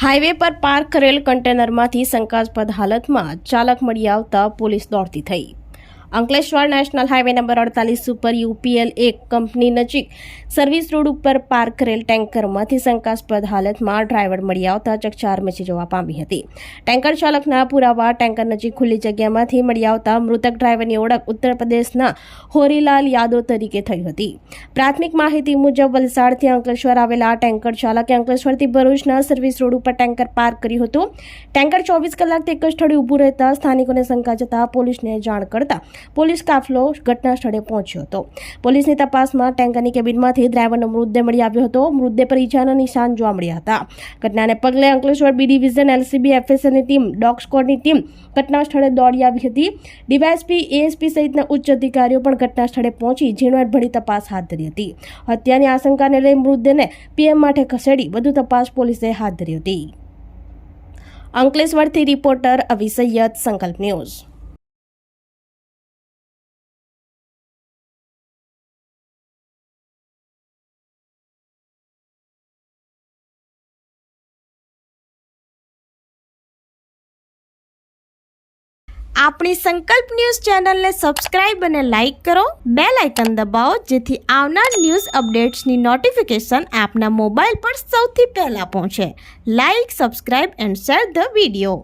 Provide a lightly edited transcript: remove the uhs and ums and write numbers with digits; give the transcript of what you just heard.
Highway પર park કરેલ કન્ટેનરમાંથી શંકાસ્પદ હાલતમાં ચાલક મળી આવતા પોલીસ દોડતી થઈ। અંકલેશ્વર નેશનલ હાઈવે નંબર 48 ઉપર UPL 1 કંપની નજીક સર્વિસ રોડ ઉપર પાર્ક કરેલ ટેન્કરમાંથી શંકાસ્પદ હાલતમાં ડ્રાઈવર મળી આવતા ચકચાર મચી જવા પામી હતી। ટેન્કર ચાલકના પુરાવા ટેન્કર નજીક ખુલ્લી જગ્યામાંથી મળી આવતા મૃતક ડ્રાઈવરની ઓળખ ઉત્તર પ્રદેશના હોરીલાલ યાદવ તરીકે થઈ હતી। પ્રાથમિક માહિતી મુજબ વલસાડથી અંકલેશ્વર આવેલા ટેન્કર ચાલકે અંકલેશ્વરથી ભરૂચના સર્વિસ રોડ ઉપર ટેન્કર પાર્ક કર્યું હતું। ટેન્કર 24 કલાકથી એક જ સ્થળે ઊભું રહેતા સ્થાનિકોને શંકા જતા પોલીસને જાણ કરતા પોલીસ કાફલો ઘટના સ્થળે પહોંચ્યો હતો। પોલીસની તપાસમાં ટેન્કરની કેબિનમાંથી ડ્રાઈવરનો મૃતદેહ મળી આવ્યો હતો। મૃતદેહ પર ઈજાના નિશાન જોવા મળ્યા હતા। ઘટનાને પગલે અંકલેશ્વર બી ડિવિઝન LCB FSLની ટીમ ડોગ સ્ક્વોડની ટીમ ઘટના સ્થળે દોડી આવી હતી। ડીવાયએસપી ASP સહિતના ઉચ્ચ અધિકારીઓ પણ ઘટના સ્થળે પહોંચી ઝીણવટભરી તપાસ હાથ ધરી હતી। હત્યાની આશંકાને લઈ મૃતદેહને PM માટે ખસેડી વધુ તપાસ પોલીસે હાથ ધરી હતી। અંકલેશ્વરથી રિપોર્ટર અવી સૈયદ, સંકલ્પ ન્યૂઝ। આપણી સંકલ્પ ન્યૂઝ ચેનલને સબસ્ક્રાઇબ અને લાઇક કરો, બેલ આઇકન દબાવો જેથી આવનાર ન્યૂઝ અપડેટ્સની નોટિફિકેશન આપના મોબાઈલ પર સૌથી પહેલા પહોંચે। Like, subscribe and share the video.